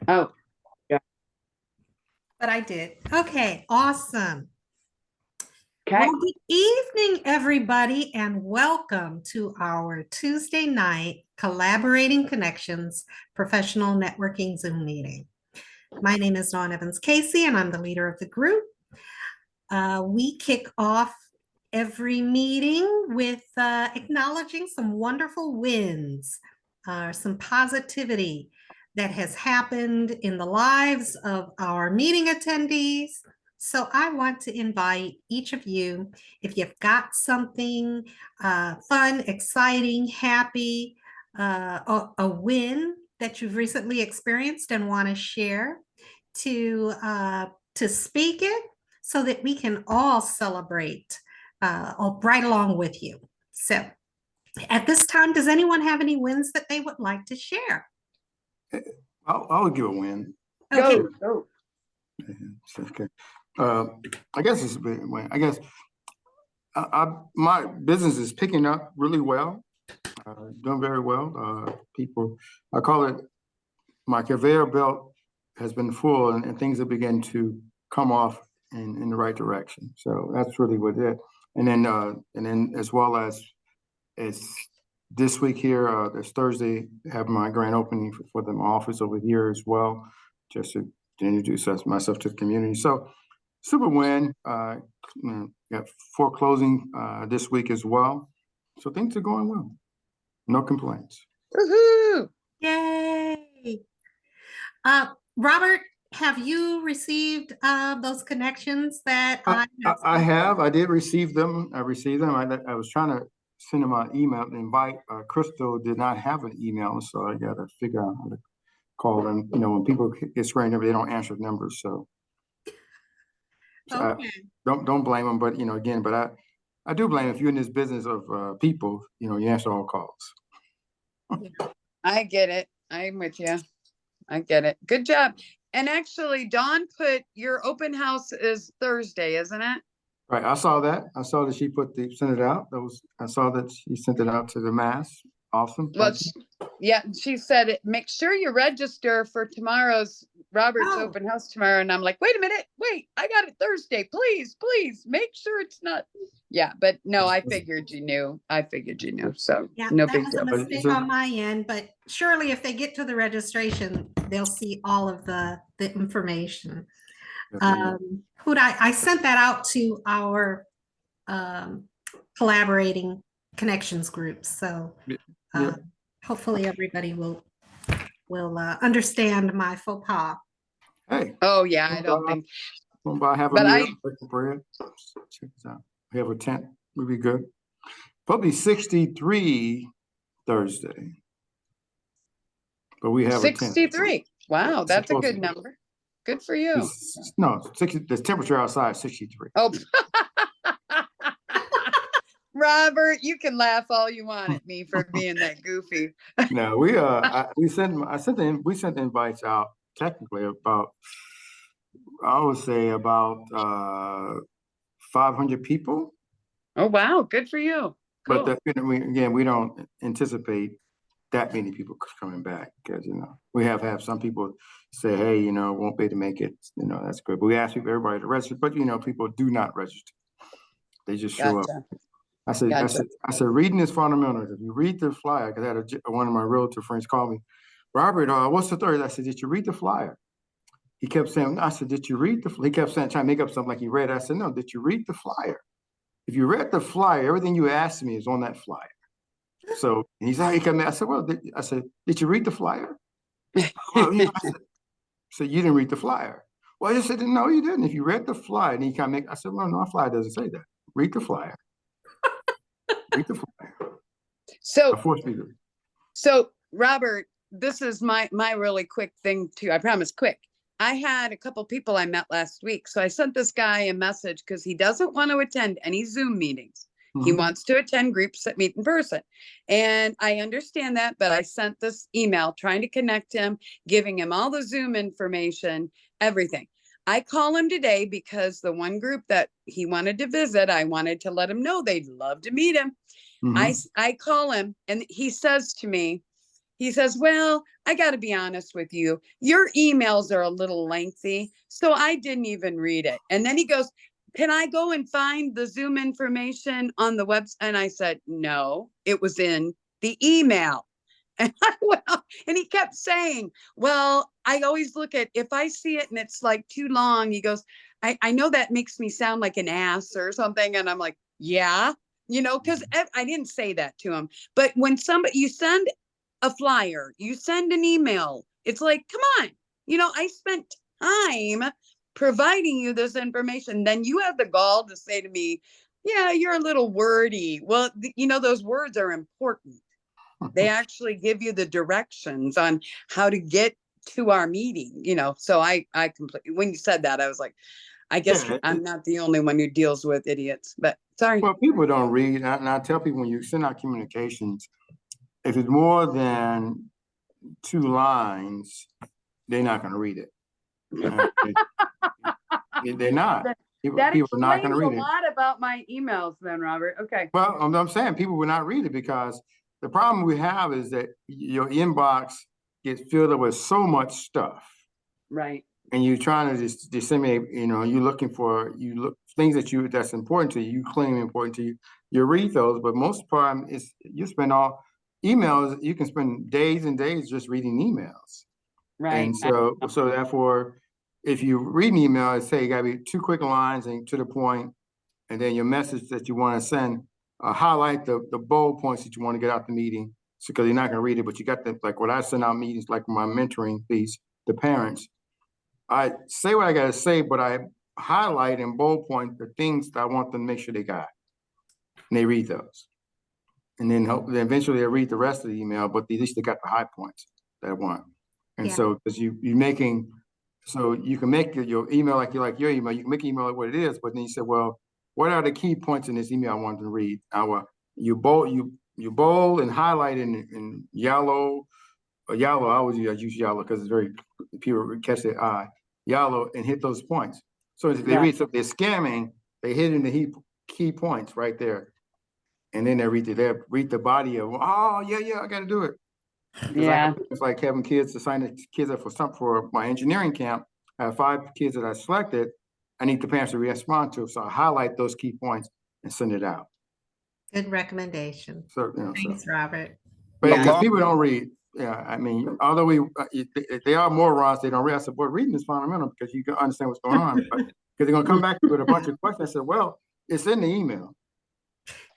Oh, yeah. But I did. Okay, awesome. Okay. Well, good evening, everybody, and welcome to our Tuesday night Collaborating Connections Professional Networking Zoom meeting. My name is Dawn Evans Casey, and I'm the leader of the group. We kick off every meeting with acknowledging some wonderful wins, some positivity that has happened in the lives of our meeting attendees. So I want to invite each of you, if you've got something fun, exciting, happy, a win that you've recently experienced and want to share, to speak it so that we can all celebrate right along with you. So at this time, does anyone have any wins that they would like to share? I'll give a win. Okay. Go. Okay. I guess it's a big win. I guess my business is picking up really well, doing very well. People, I call it, my conveyor belt has been full, and things have begun to come off in the right direction. So that's really what it. And then as well as it's this week here, this Thursday, have my grand opening for the office over here as well, just to introduce myself to the community. So super win. Got foreclosing this week as well. So things are going well. No complaints. Woohoo! Yay. Robert, have you received those connections that I have? I did receive them. I received them. I was trying to send them an email invite. Crystal did not have an email, so I got to figure out how to call them. You know, when people get screened over, they don't answer numbers. So okay. Don't blame them. But again, but I do blame if you're in this business of people. You answer all calls. I get it. I'm with you. I get it. Good job. And actually, Dawn put your open house is Thursday, isn't it? Right. I saw that. I saw that she sent it out. I saw that she sent it out to the mass. Awesome. Well, she said, make sure you register for tomorrow's Robert's open house tomorrow. And I'm like, wait a minute. Wait, I got it Thursday. Please make sure it's not. Yeah, but no, I figured you knew. So Yeah, no that big was deal. a mistake on my end, but surely if they get to the registration, they'll see all of the information. I sent that out to our collaborating connections groups. So hopefully everybody will understand my faux pas. Hey. Oh yeah, I don't think. Check this out. We have a tent. We'll be good. Probably 63 Thursday. But we have 63. Wow, that's a good number. Good for you. No, 60. The temperature outside is 63. Oh, Robert, you can laugh all you want at me for being that goofy. No, we sent the invites out technically about, I would say about 500 people. Oh wow, good for you. Cool. But we don't anticipate that many people coming back because we have some people say, hey, won't be able to make it. That's good. But we ask everybody to register, but people do not register. They just show up. I said, reading is fundamental. If you read the flyer, because I had one of my realtor friends call me, Robert, what's the third? I said, did you read the flyer? He kept saying, I said, did you read the flyer? He kept saying, trying to make up something like he read. I said, no, did you read the flyer? If you read the flyer, everything you asked me is on that flyer. So he came in. I said, did you read the flyer? I said, you didn't read the flyer. Well, he said, no, you didn't. If you read the flyer, and he kind of make, I said, well, no, our flyer doesn't say that. Read the flyer. Read the flyer. So Robert, this is my really quick thing too. I promise quick. I had a couple people I met last week. So I sent this guy a message because he doesn't want to attend any Zoom meetings. He wants to attend groups that meet in person. And I understand that, but I sent this email trying to connect him, giving him all the Zoom information, everything. I call him today because the one group that he wanted to visit, I wanted to let him know they'd love to meet him. I call him and he says to me, he says, well, I got to be honest with you. Your emails are a little lengthy, so I didn't even read it. And then he goes, can I go and find the Zoom information on the website? And I said, no, it was in the email. And and he kept saying, well, I always look at, if I see it and it's like too long, he goes, I know that makes me sound like an ass or something. And I'm like, yeah, because I didn't say that to him. But when you send a flyer, you send an email, it's like, come on, I spent time providing you this information. Then you have the gall to say to me, yeah, you're a little wordy. Well, those words are important. They actually give you the directions on how to get to our meeting, so I completely, when you said that, I was like, I guess I'm not the only one who deals with idiots, but sorry. Well, people don't read, and I tell people when you send out communications, if it's more than 2 lines, they're not going to read it. They're not. That people are not going to read explains a lot about my emails then, Robert. Okay. Well, I'm saying people will not read it because the problem we have is that your inbox gets filled up with so much stuff. Right. And you're trying to just disseminate, you're looking for, things that's important to you, claim important to you. You read those, but most part is you spend all emails, you can spend days and days just reading emails. Right. And so therefore, if you read an email, say you gotta be 2 quick lines and to the point, and then your message that you want to send, highlight the bold points that you want to get out the meeting. So, because you're not going to read it, but you got like when I send out meetings, like my mentoring piece, the parents, I say what I got to say, but I highlight in bold point the things that I want them to make sure they got, and they read those, and then eventually they read the rest of the email, but at least they got the high points that I want. And so, because you're making, so you can make your email like your email, you can make email like what it is, but then you say, well, what are the key points in this email I want to read? You bold and highlight in yellow, or yellow. I always use yellow because it's very, people catch their eye. Yellow, and hit those points. So if they read, so if they're scamming, they hit in the key points right there, and then they read the body of, oh yeah, I got to do it. Yeah, it's like having kids to sign the kids up for my engineering camp. I have 5 kids that I selected. I need the parents to respond to, so I highlight those key points and send it out. Good recommendation. So Thanks, Robert. But because people don't read, I mean, although they are morons, they don't read. I said, boy, reading is fundamental because you can understand what's going on. Because they're going to come back with a bunch of questions. I said, well, it's in the email.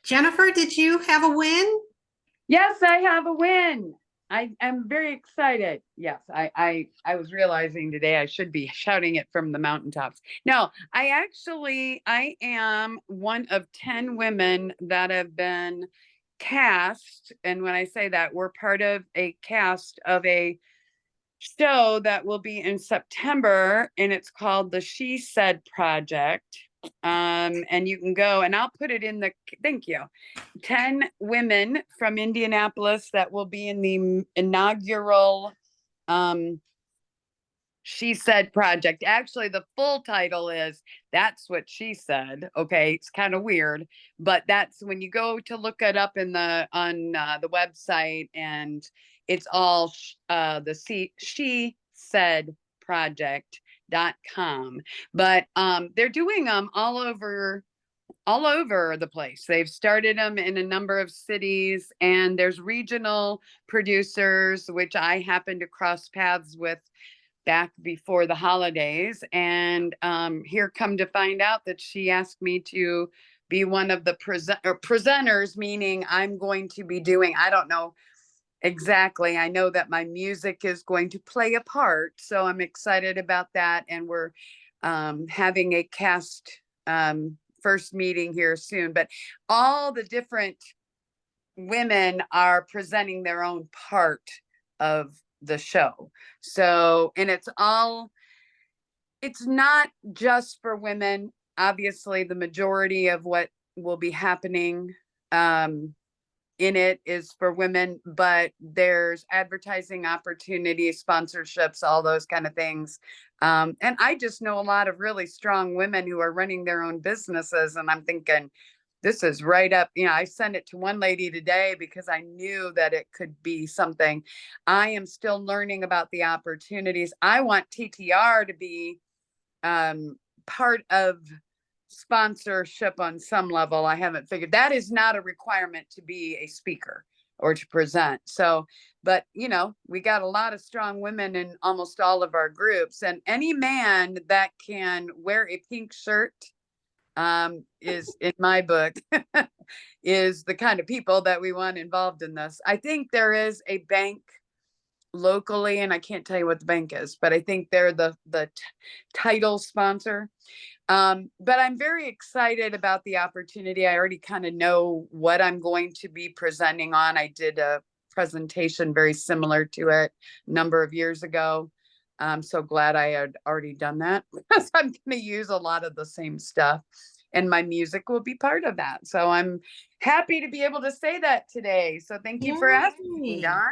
Jennifer, did you have a win? Yes, I have a win. I am very excited. Yes, I was realizing today I should be shouting it from the mountaintops. No, I am one of 10 women that have been cast. And when I say that, we're part of a cast of a show that will be in September, and it's called the She Said Project. And you can go, and I'll put it in thank you. 10 women from Indianapolis that will be in the inaugural She Said Project. Actually, the full title is That's What She Said. Okay, it's kind of weird, but that's when you go to look it up on the website, and it's all the She Said Project.com. But they're doing them all over the place. They've started them in a number of cities, and there's regional producers, which I happened to cross paths with back before the holidays. And here come to find out that she asked me to be one of the presenters, meaning I'm going to be doing, I don't know exactly. I know that my music is going to play a part, so I'm excited about that. And we're having a cast first meeting here soon, but all the different women are presenting their own part of the show. So, and it's not just for women. Obviously, the majority of what will be happening in it is for women, but there's advertising opportunities, sponsorships, all those kind of things. And I just know a lot of really strong women who are running their own businesses. And I'm thinking, this is right up, I sent it to one lady today because I knew that it could be something. I am still learning about the opportunities. I want TTR to be part of sponsorship on some level. I haven't figured that is not a requirement to be a speaker or to present. So, but we got a lot of strong women in almost all of our groups, and any man that can wear a pink shirt is, in my book, is the kind of people that we want involved in this. I think there is a bank locally, and I can't tell you what the bank is, but I think they're the title sponsor. But I'm very excited about the opportunity. I already kind of know what I'm going to be presenting on. I did a presentation very similar to it a number of years ago. I'm so glad I had already done that, because I'm going to use a lot of the same stuff, and my music will be part of that. So I'm happy to be able to say that today. So thank you for asking me, Yay. Don.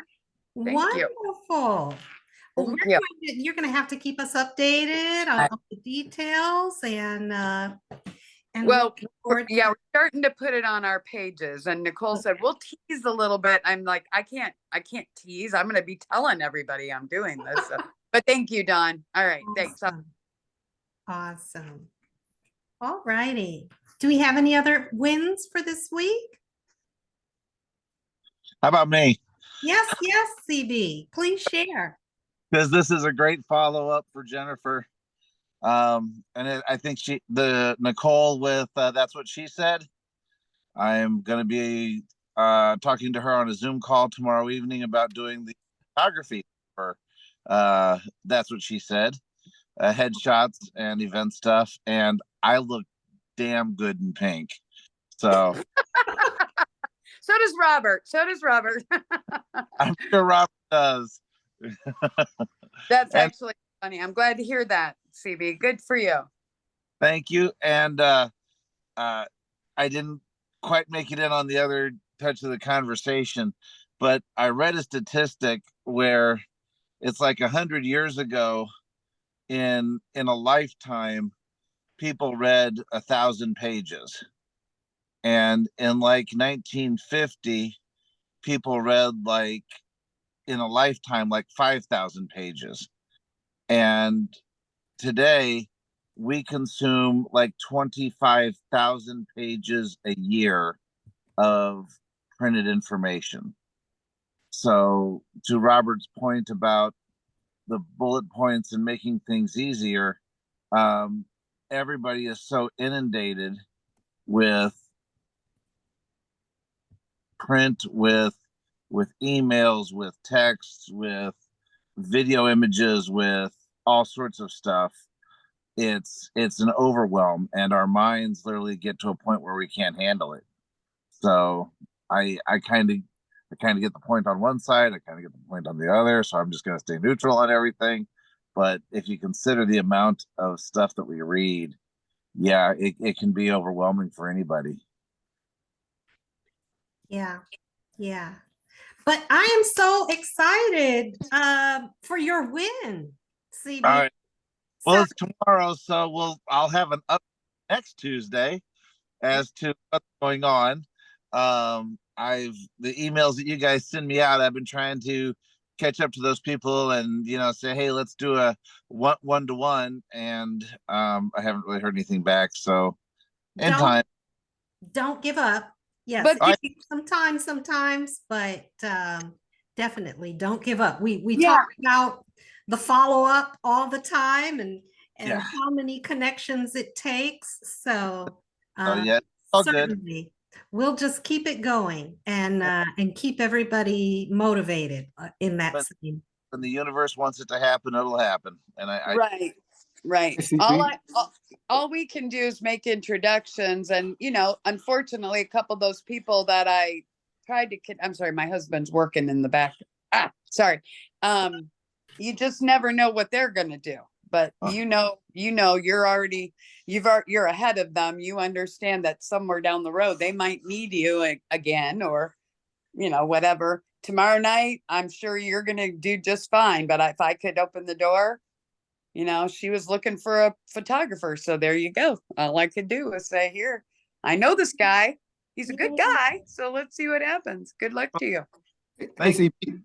Thank you. Wonderful. Well, Thank you. you're going to have to keep us updated on all the details, and Well, we're yeah, we're starting to put it on our pages. And Nicole said, we'll tease a little bit. I'm like, I can't tease. I'm going to be telling everybody I'm doing this. So. But thank you, Don. All right. Thanks. Awesome. All righty. Do we have any other wins for this week? How about me? Yes, CB, please share. Because this is a great follow-up for Jennifer. I think Nicole with That's What She Said. I am going to be talking to her on a Zoom call tomorrow evening about doing the photography for That's What She Said, headshots and event stuff. And I look damn good in pink. So. So does Robert. I'm sure Robert does. That's actually funny. I'm glad to hear that, CB. Good for you. Thank you. And I didn't quite make it in on the other touch of the conversation, but I read a statistic where it's like 100 years ago, in a lifetime, people read 1,000 pages. And in like 1950, people read like in a lifetime, like 5,000 pages. And today we consume like 25,000 pages a year of printed information. So to Robert's point about the bullet points and making things easier, everybody is so inundated with print, with emails, with texts, with video images, with all sorts of stuff. It's an overwhelm, and our minds literally get to a point where we can't handle it. So I kind of get the point on one side, I kind of get the point on the other, so I'm just going to stay neutral on everything. But if you consider the amount of stuff that we read, yeah, it can be overwhelming for anybody. Yeah. But I am so excited for your win, CB. All right. Well, it's tomorrow, so I'll have an up next Tuesday as to what's going on. The emails that you guys send me out, I've been trying to catch up to those people and say, hey, let's do a one-to-one, and I haven't really heard anything back. So don't give up. Yes, but sometimes, but definitely don't give up. We talk about the follow-up all the time, and how many connections it takes. So certainly we'll just keep it going and keep everybody motivated in that scene. When the universe wants it to happen, it'll happen. And Right. All we can do is make introductions, and unfortunately, a couple of those people that I tried to I'm sorry, my husband's working in the back. Sorry. You just never know what they're gonna do. But you're ahead of them. You understand that somewhere down the road they might need you again, or whatever. Tomorrow night, I'm sure you're gonna do just fine. But if I could open the door, she was looking for a photographer. So there you go. All I could do was say, here, I know this guy. He's a good Yeah. guy. So let's see what happens. Good luck to you. Hey, Thank CB,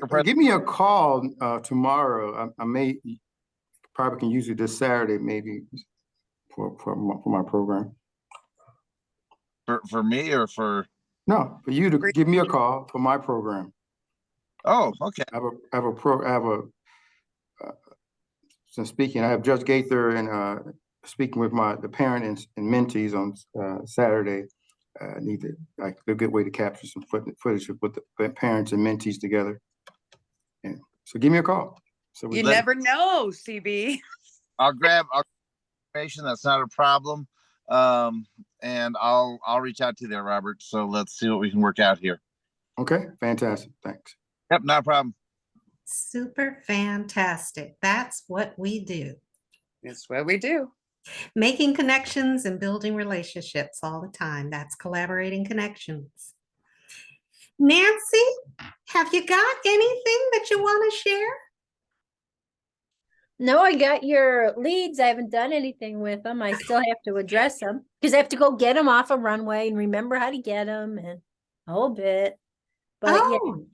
Pres- give me a call tomorrow. I may probably can use it this Saturday, maybe for my program. For me or for? No, for you to give me a call for my program. Oh, okay. I have a since speaking, I have Judge Gaither and speaking with the parent and mentees on Saturday. Need to like a good way to capture some footage with the parents and mentees together. And so give me a call. So You Let- never know, CB. I'll grab information. That's not a problem. And I'll reach out to you there, Robert. So let's see what we can work out here. okay, fantastic. Thanks. Yep, not a problem. Super fantastic. That's what we do. That's what we do. Making connections and building relationships all the time. That's collaborating connections. Nancy, have you got anything that you want to share? No, I got your leads. I haven't done anything with them. I still have to address them because I have to go get them off a runway and remember how to get them and a whole bit. But yeah, Oh,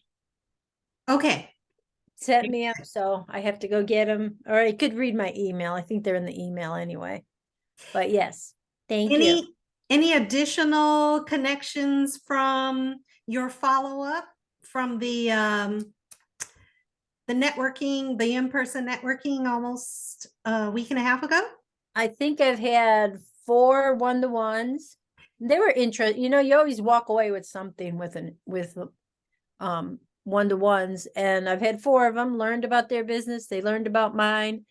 okay. set me up. So I have to go get them, or I could read my email. I think they're in the email anyway. But yes, thank you. Any additional connections from your follow-up from the networking, the in-person networking almost a week and a half ago? I think I've had 4 one-to-ones. They were interesting. You know, you always walk away with something with one-to-ones, and I've had 4 of them, learned about their business, they learned about mine.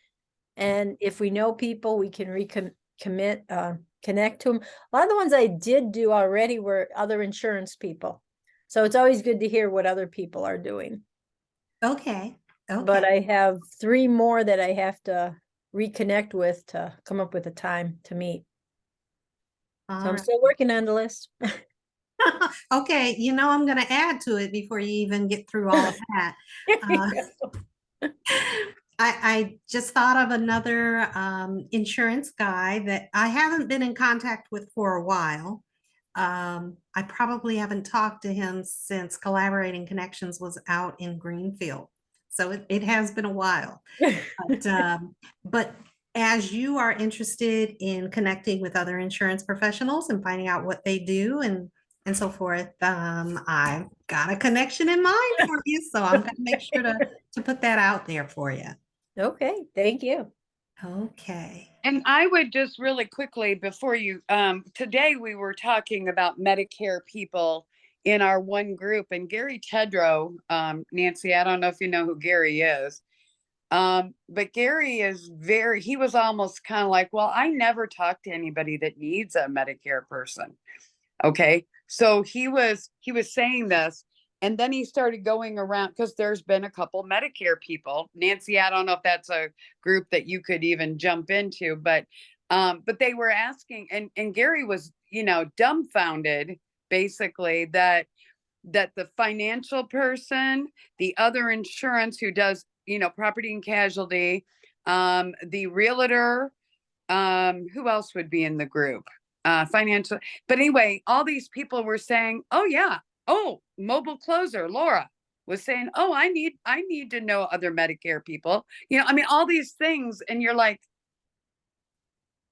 And if we know people, we can connect to them. A lot of the ones I did do already were other insurance people. So it's always good to hear what other people are doing. Okay. Okay. But I have 3 more that I have to reconnect with to come up with a time to meet. So I'm still working on the list. Okay, you know, I'm going to add to it before you even get through all of that. I just thought of another insurance guy that I haven't been in contact with for a while. I probably haven't talked to him since Collaborating Connections was out in Greenfield. So it has been a while. But as you are interested in connecting with other insurance professionals and finding out what they do and so forth, I've got a connection in mind for you. So I'm going to make sure to put that out there for you. Okay, thank you. Okay. And I would just really quickly before you, today we were talking about Medicare people in our one group, and Gary Tedrow, Nancy, I don't know if you know who Gary is. But Gary is he was almost kind of like, well, I never talk to anybody that needs a Medicare person. Okay. So he was saying this, and then he started going around because there's been a couple Medicare people. Nancy, I don't know if that's a group that you could even jump into, but they were asking, and Gary was, dumbfounded basically that the financial person, the other insurance who does, property and casualty, the realtor, who else would be in the group? Financial. But anyway, all these people were saying, oh yeah, oh, mobile closer, Laura was saying, oh, I need to know other Medicare people. All these things. And you're like,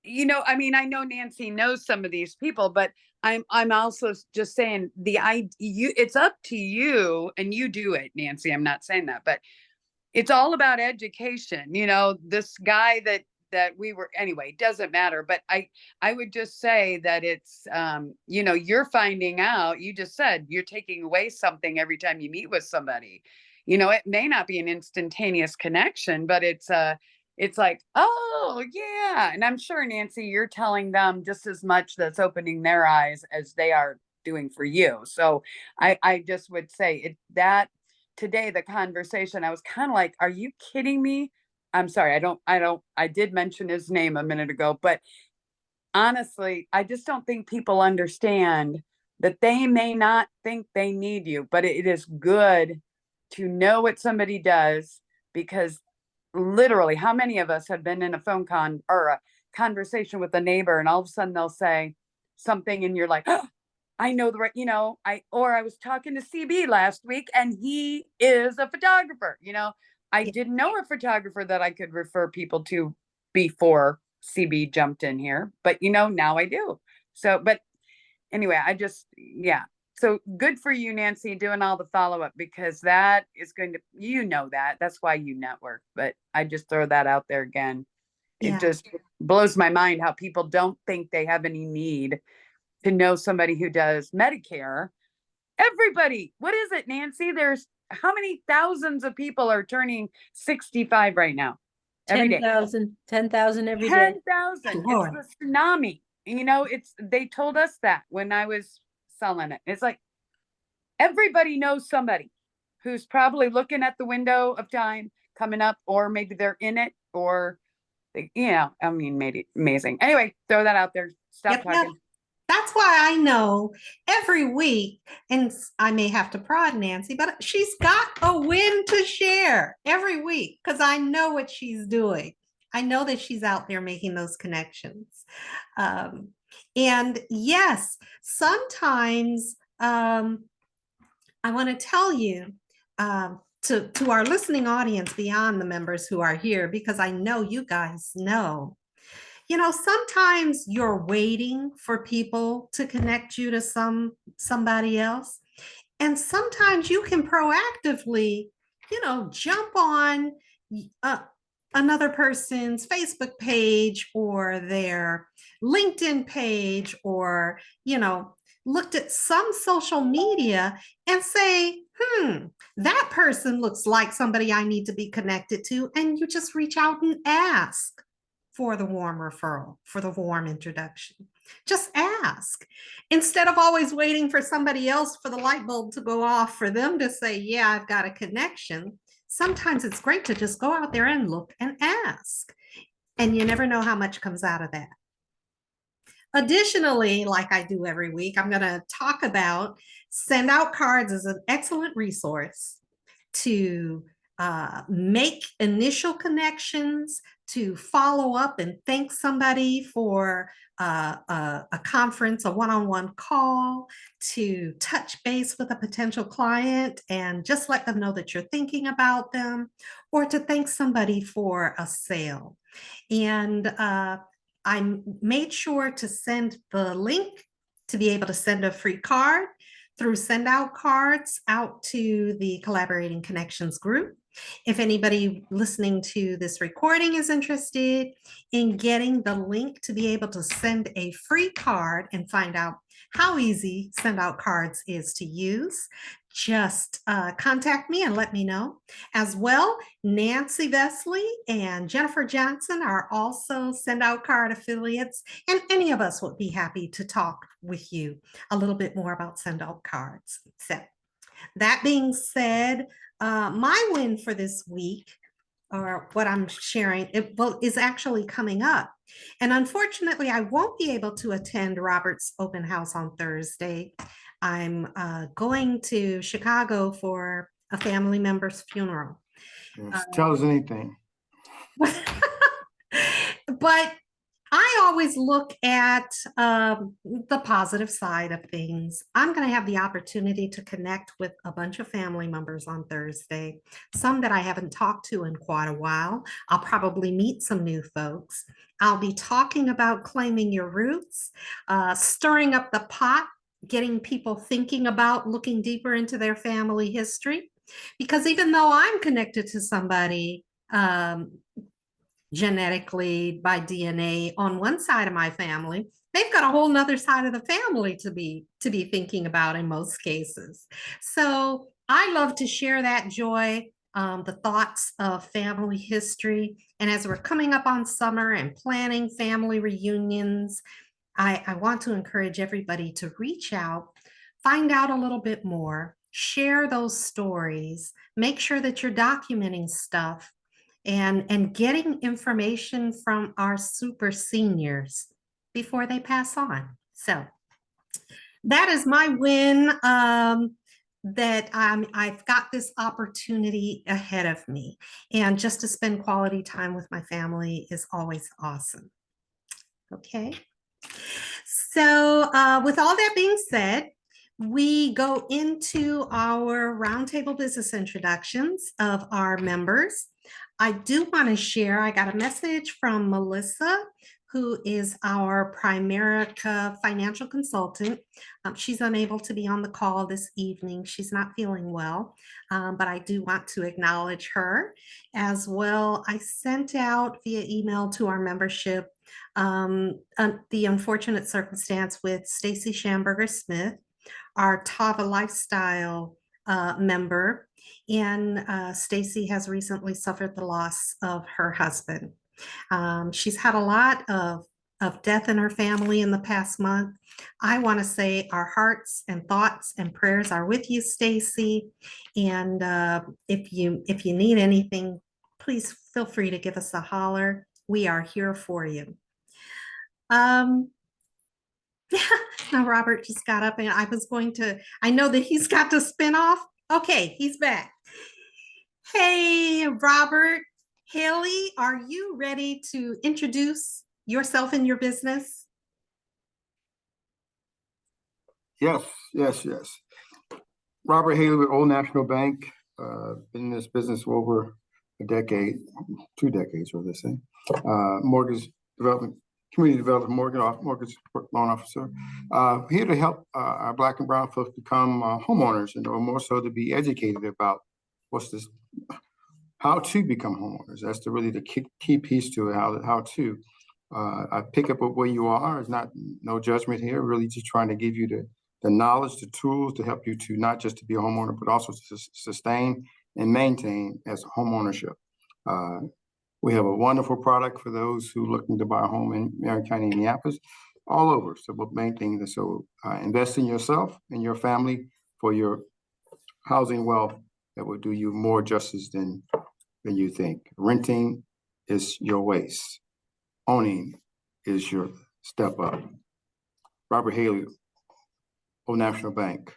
I know Nancy knows some of these people, but I'm also just saying it's up to you, and you do it, Nancy. I'm not saying that, but it's all about education. This guy that we were, anyway, doesn't matter. But I would just say that it's, you're finding out, you just said you're taking away something every time you meet with somebody. It may not be an instantaneous connection, but it's like, oh yeah. And I'm sure, Nancy, you're telling them just as much that's opening their eyes as they are doing for you. So I just would say that today, the conversation, I was kind of like, are you kidding me? I'm sorry. I did mention his name a minute ago, but honestly, I just don't think people understand that they may not think they need you, but it is good to know what somebody does, because literally, how many of us have been in a phone or a conversation with a neighbor, and all of a sudden they'll say, something and you're like, oh, I know the right, I was talking to CB last week and he is a photographer, I didn't know a photographer that I could refer people to before CB jumped in here, but now I do. So, but anyway, yeah. So good for you, Nancy, doing all the follow-up, because that is going to, that's why you network, but I just throw that out there again. Yeah. It just blows my mind how people don't think they have any need to know somebody who does Medicare. Everybody, what is it, Nancy? There's how many thousands of people are turning 65 right now? Every day. 10,000 every day. 10,000. Lord. It's the tsunami. They told us that when I was selling it. It's like everybody knows somebody who's probably looking at the window of time coming up, or maybe they're in it, or made it amazing. Anyway, throw that out there. Stop talking. That's why I know every week, and I may have to prod Nancy, but she's got a win to share every week because I know what she's doing. I know that she's out there making those connections. And yes, sometimes I want to tell you to our listening audience beyond the members who are here, because I know you guys know, sometimes you're waiting for people to connect you to somebody else. And sometimes you can proactively, jump on another person's Facebook page or their LinkedIn page, or, looked at some social media and say, that person looks like somebody I need to be connected to. And you just reach out and ask for the warm referral, for the warm introduction. Just ask. Instead of always waiting for somebody else for the light bulb to go off for them to say, yeah, I've got a connection. Sometimes it's great to just go out there and look and ask. And you never know how much comes out of that. Additionally, like I do every week, I'm going to talk about Send Out Cards as an excellent resource to make initial connections, to follow up and thank somebody for a conference, a one-on-one call, to touch base with a potential client and just let them know that you're thinking about them, or to thank somebody for a sale. And I made sure to send the link to be able to send a free card through Send Out Cards out to the Collaborating Connections group. If anybody listening to this recording is interested in getting the link to be able to send a free card and find out how easy Send Out Cards is to use, just contact me and let me know. As well, Nancy Vesley and Jennifer Johnson are also Send Out Card affiliates, and any of us would be happy to talk with you a little bit more about Send Out Cards. So that being said, my win for this week, or what I'm sharing, is actually coming up. And unfortunately, I won't be able to attend Robert's open house on Thursday. I'm going to Chicago for a family member's funeral. Yes, tell us anything. But I always look at the positive side of things. I'm going to have the opportunity to connect with a bunch of family members on Thursday, some that I haven't talked to in quite a while. I'll probably meet some new folks. I'll be talking about claiming your roots, stirring up the pot, getting people thinking about looking deeper into their family history. Because even though I'm connected to somebody genetically by DNA on one side of my family, they've got a whole nother side of the family to be thinking about in most cases. So I love to share that joy, the thoughts of family history. And as we're coming up on summer and planning family reunions, I want to encourage everybody to reach out, find out a little bit more, share those stories, make sure that you're documenting stuff, and getting information from our super seniors before they pass on. So that is my win, that I've got this opportunity ahead of me. And just to spend quality time with my family is always awesome. Okay. So with all that being said, we go into our roundtable business introductions of our members. I do want to share, I got a message from Melissa, who is our Primerica financial consultant. She's unable to be on the call this evening. She's not feeling well, but I do want to acknowledge her as well. I sent out via email to our membership the unfortunate circumstance with Stacy Schamberger Smith, our Tava Lifestyle member, and Stacy has recently suffered the loss of her husband. She's had a lot of death in her family in the past month. I want to say our hearts and thoughts and prayers are with you, Stacy. And if you need anything, please feel free to give us a holler. We are here for you. Now Robert just got up and I know that he's got to spin off. Okay, he's back. Hey, Robert. Hailey, are you ready to introduce yourself and your business? Yes. Robert Hailey with Old National Bank. Been in this business for over a decade, 2 decades, what they say. Mortgage development, community development mortgage loan officer. Here to help our Black and brown folks become homeowners, and more so to be educated about how to become homeowners. That's really the key piece to it, how to. I pick up where you are. It's no judgment here, really just trying to give you the knowledge, the tools to help you to not just to be a homeowner, but also to sustain and maintain as home ownership. We have a wonderful product for those who are looking to buy a home in Marion County, Minneapolis, all over. So the main thing is invest in yourself and your family for your housing wealth that will do you more justice than you think. Renting is your waste. Owning is your step up. Robert Hailey, Old National Bank,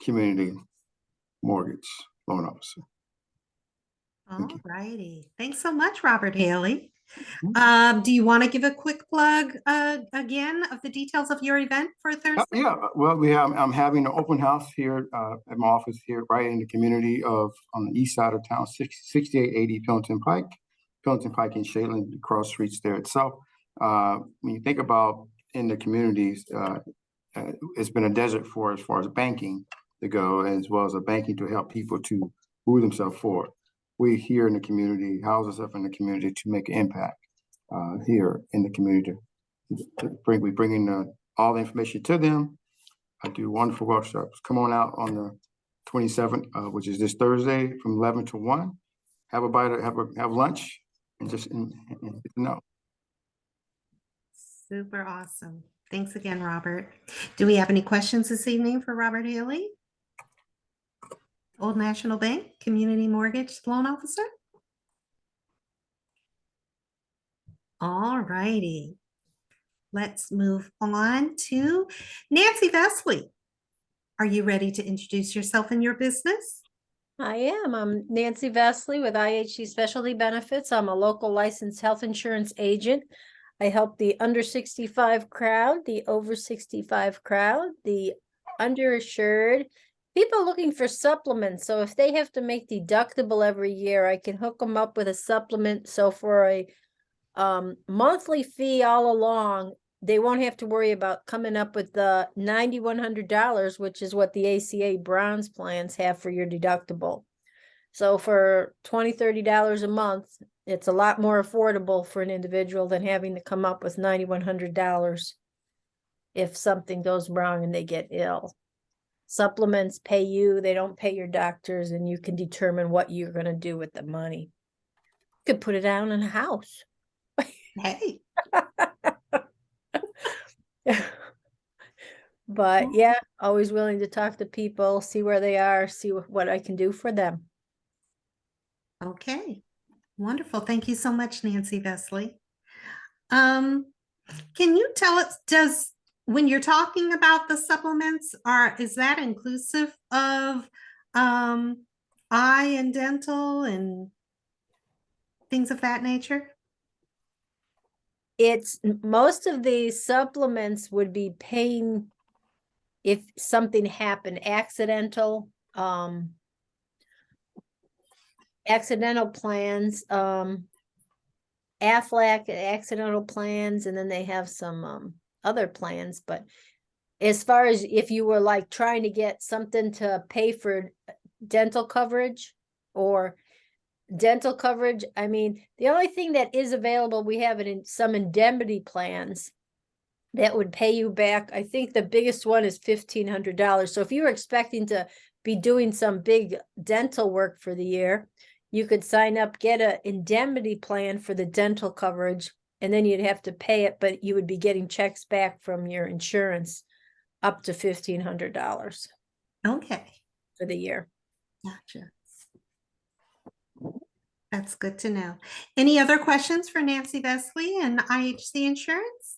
Community Mortgage Loan Officer. All righty. Thanks so much, Robert Hailey. Do you want to give a quick plug again of the details of your event for Thursday? Yeah, well, I'm having an open house here at my office here, right in the community on the east side of town, 6880 Pendleton Pike and Shaylin, the cross streets there itself. When you think about in the communities, it's been a desert for as far as banking to go, as well as a banking to help people to move themselves forward. We here in the community, house ourselves in the community to make an impact here in the community. We bring in all the information to them. I do wonderful workshops. Come on out on the 27th, which is this Thursday from 11 to 1. Have a bite, have lunch, and just know. Super awesome. Thanks again, Robert. Do we have any questions this evening for Robert Hailey? Old National Bank, Community Mortgage Loan Officer? All righty. Let's move on to Nancy Vesley. Are you ready to introduce yourself and your business? I am. I'm Nancy Vesley with IHC Specialty Benefits. I'm a local licensed health insurance agent. I help the under 65 crowd, the over 65 crowd, the underinsured, people looking for supplements. So if they have to make deductible every year, I can hook them up with a supplement. So for a monthly fee all along, they won't have to worry about coming up with the $9,100, which is what the ACA bronze plans have for your deductible. So for $20, $30 a month, it's a lot more affordable for an individual than having to come up with $9,100 if something goes wrong and they get ill. Supplements pay you, they don't pay your doctors, and you can determine what you're going to do with the money. You could put it down in a house. Hey. But yeah, always willing to talk to people, see where they are, see what I can do for them. Okay, wonderful. Thank you so much, Nancy Vesley. Can you tell us, when you're talking about the supplements, is that inclusive of eye and dental and things of that nature? most of the supplements would be paying if something happened, accidental plans, Aflac accidental plans, and then they have some other plans. But as far as if you were like trying to get something to pay for dental coverage or dental coverage, I mean, the only thing that is available, we have it in some indemnity plans that would pay you back. I think the biggest one is $1,500. So if you were expecting to be doing some big dental work for the year, you could sign up, get an indemnity plan for the dental coverage, and then you'd have to pay it, but you would be getting checks back from your insurance up to $1,500 Okay, for the year. gotcha. That's good to know. Any other questions for Nancy Vesley and IHC Insurance?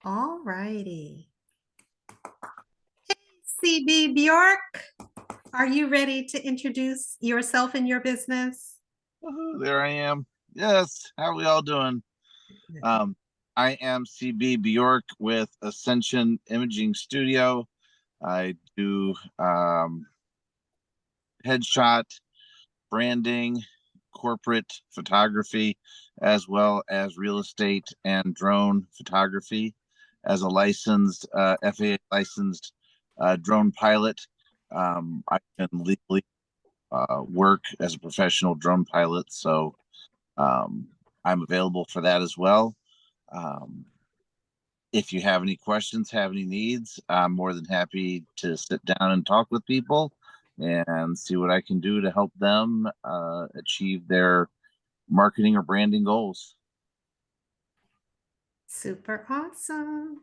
All righty. Hey, CB Bjork, are you ready to introduce yourself and your business? Woohoo, there I am. Yes, how are we all doing? I am CB Bjork with Ascension Imaging Studio. I do headshot, branding, corporate photography, as well as real estate and drone photography. As a licensed FAA licensed drone pilot, I can legally work as a professional drone pilot, so I'm available for that as well. If you have any questions, have any needs, I'm more than happy to sit down and talk with people and see what I can do to help them achieve their marketing or branding goals. Super awesome.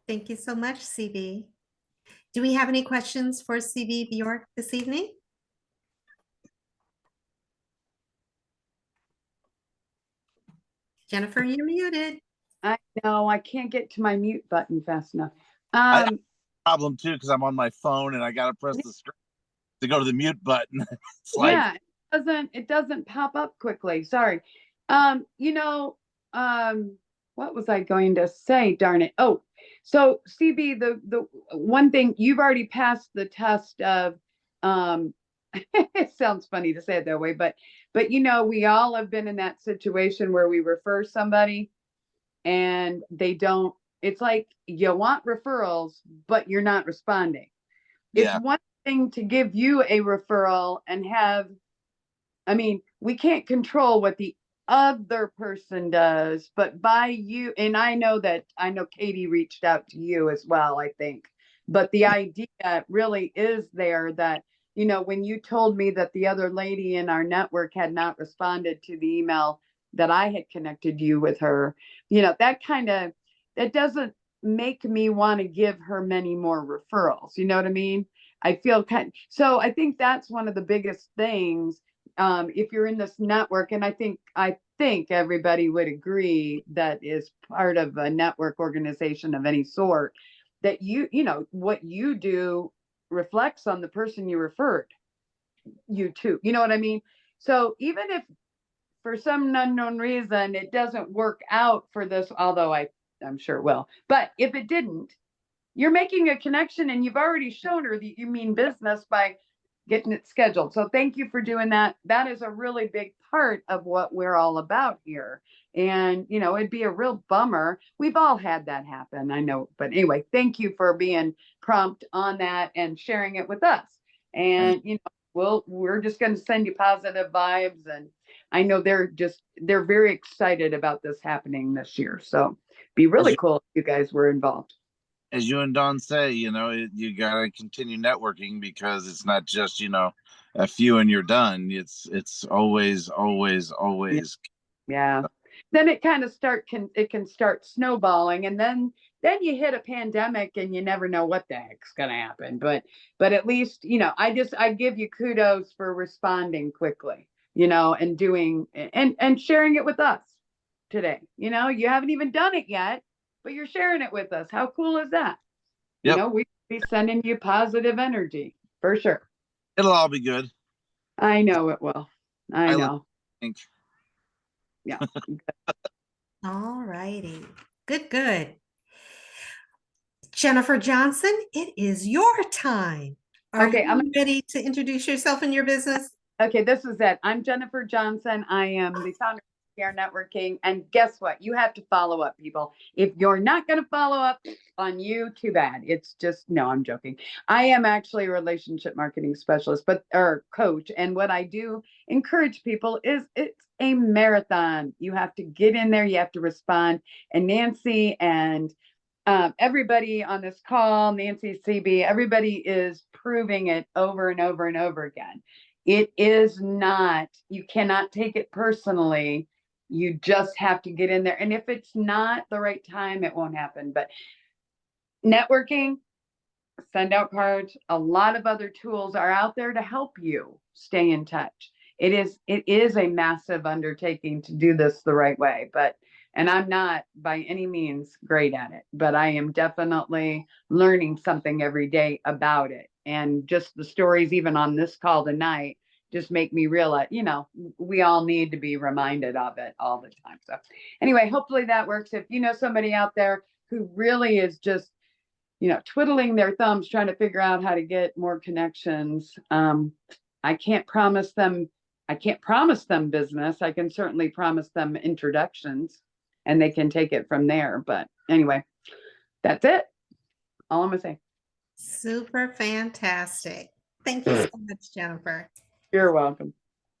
Thank you so much, CB. Do we have any questions for CB Bjork this evening? Jennifer, you're muted. I know I can't get to my mute button fast enough. Problem too, because I'm on my phone and I gotta press the screen to go to the mute button. It's like, yeah, it doesn't pop up quickly. Sorry. What was I going to say? Darn it. Oh, so CB, the one thing you've already passed the test of, it sounds funny to say it that way, but we all have been in that situation where we refer somebody and they don't, it's like you want referrals, but you're not responding. yeah, It's one thing to give you a referral and we can't control what the other person does, but by you, and I know Katie reached out to you as well, I think, but the idea really is there that, when you told me that the other lady in our network had not responded to the email that I had connected you with her, that doesn't make me want to give her many more referrals. You know what I mean? I feel so I think that's one of the biggest things. If you're in this network, and I think everybody would agree that is part of a network organization of any sort, that what you do reflects on the person you referred you to. You know what I mean? So even if for some unknown reason it doesn't work out for this, although I'm sure it will, but if it didn't, you're making a connection and you've already shown her that you mean business by getting it scheduled. So thank you for doing that. That is a really big part of what we're all about here. And, it'd be a real bummer. We've all had that happen, I know. But anyway, thank you for being prompt on that and sharing it with us. And, we're just going to send you positive vibes. And I know they're very excited about this happening this year. So be really cool if you guys were involved. As you and Don say, you gotta continue networking, because it's not just a few and you're done. It's always. Yeah. Then it kind of can start snowballing, and then you hit a pandemic and you never know what the heck's gonna happen. But at least I give you kudos for responding quickly, and doing and sharing it with us today. You haven't even done it yet, but you're sharing it with us. How cool is that? Yep. We'd be sending you positive energy for sure. It'll all be good. I know it will. I know. think. Yeah. All righty. Good, good. Jennifer Johnson, it is your time. Are Okay, you ready to introduce yourself and your business? Okay, this is it. I'm Jennifer Johnson. I am the founder of Care Networking. And guess what? You have to follow up, people. If you're not going to follow up on you, too bad. It's just, no, I'm joking. I am actually a relationship marketing specialist, or coach. And what I do encourage people is it's a marathon. You have to get in there. You have to respond. And Nancy and everybody on this call, Nancy, CB, everybody is proving it over and over and over again. It is not, you cannot take it personally. You just have to get in there. And if it's not the right time, it won't happen. But networking, send out cards, a lot of other tools are out there to help you stay in touch. It is a massive undertaking to do this the right way, and I'm not by any means great at it, but I am definitely learning something every day about it. And just the stories, even on this call tonight, just make me realize, we all need to be reminded of it all the time. So anyway, hopefully that works. If you know somebody out there who really is just, twiddling their thumbs, trying to figure out how to get more connections, I can't promise them business. I can certainly promise them introductions, and they can take it from there. But anyway, that's it. All I'm gonna say. Super fantastic. Thank you so much, Jennifer. You're welcome.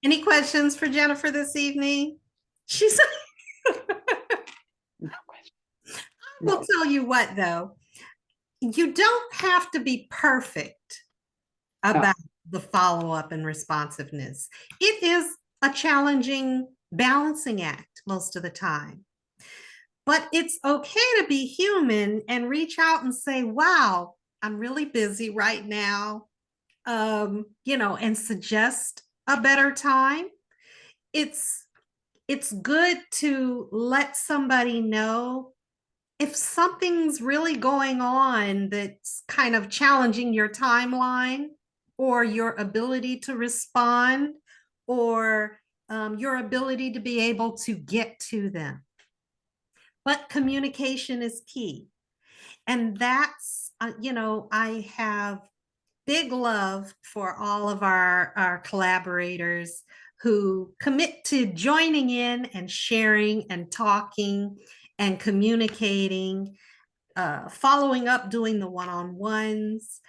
Any questions for Jennifer this evening? She's No question. I will tell you what, though, you don't have to be perfect about the follow-up and responsiveness. It is a challenging balancing act most of the time. But it's okay to be human and reach out and say, wow, I'm really busy right now, and suggest a better time. It's good to let somebody know if something's really going on that's kind of challenging your timeline or your ability to respond or your ability to be able to get to them. But communication is key. And that's, I have big love for all of our collaborators who commit to joining in and sharing and talking and communicating, following up, doing the one-on-ones,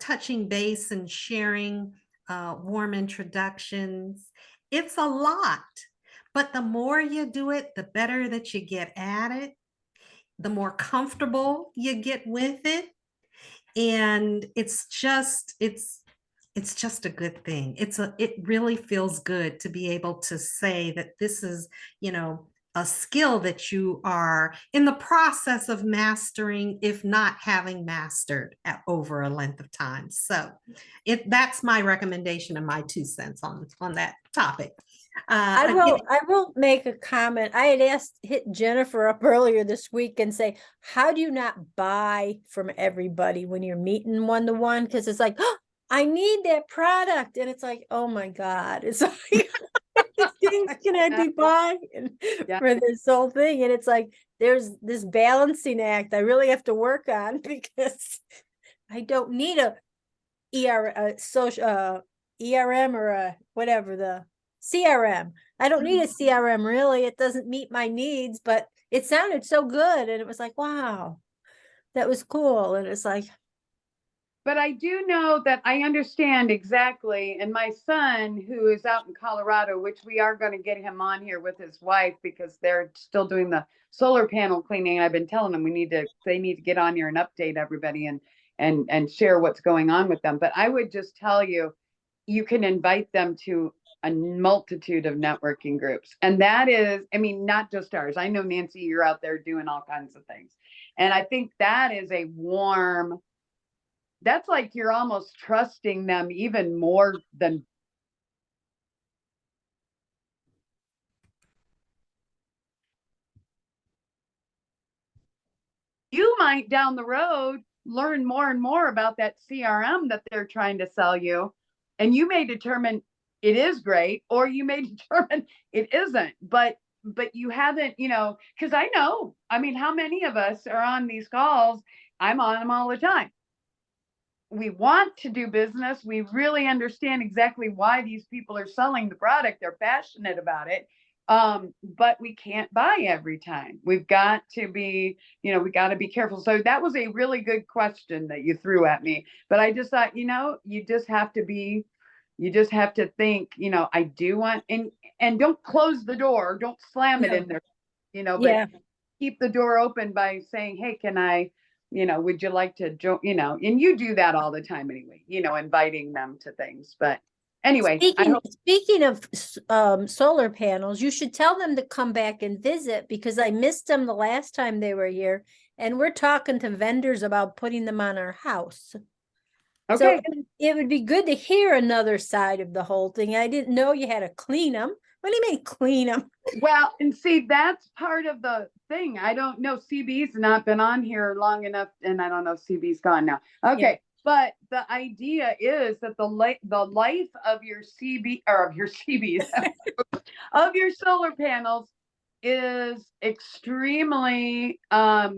touching base and sharing warm introductions. It's a lot. But the more you do it, the better that you get at it, the more comfortable you get with it. And it's just a good thing. It really feels good to be able to say that this is, a skill that you are in the process of mastering, if not having mastered over a length of time. So that's my recommendation and my 2 cents on that topic. I will make a comment. I had hit Jennifer up earlier this week and say, how do you not buy from everybody when you're meeting one-to-one? Because it's like, oh, I need that product. And it's like, oh my God. It's like, things can I be buying for this whole thing? And it's like, there's this balancing act I really have to work on, because I don't need a ERM or whatever, the CRM. I don't need a CRM, really. It doesn't meet my needs, but it sounded so good. And it was like, wow, that was cool. And it's like, but I do know that I understand exactly. And my son, who is out in Colorado, which we are going to get him on here with his wife, because they're still doing the solar panel cleaning. I've been telling them they need to get on here and update everybody and share what's going on with them. But I would just tell you, you can invite them to a multitude of networking groups. And that is, not just ours. I know, Nancy, you're out there doing all kinds of things. And I think that is that's like you're almost trusting them even more than you might down the road learn more and more about that CRM that they're trying to sell you. And you may determine it is great, or you may determine it isn't. But but you haven't, because I know, I mean, how many of us are on these calls? I'm on them all the time. We want to do business. We really understand exactly why these people are selling the product. They're passionate about it. But we can't buy every time. We've got to be, we got to be careful. So that was a really good question that you threw at me. But I just thought, you just have to think, I do want, and don't close the door. Don't slam it in there, Yeah. but keep the door open by saying, hey, can I, would you like to join, and you do that all the time anyway, inviting them to things. But anyway, Speaking of solar panels, you should tell them to come back and visit, because I missed them the last time they were here, and we're talking to vendors about putting them on our house. okay. So it would be good to hear another side of the whole thing. I didn't know you had to clean them. What do you mean clean them? Well, and see, that's part of the thing. I don't know. CB's not been on here long enough, and I don't know, CB's gone now. Okay. Yeah. But the idea is that the life of your CB, or of your CBs, of your solar panels is extremely, I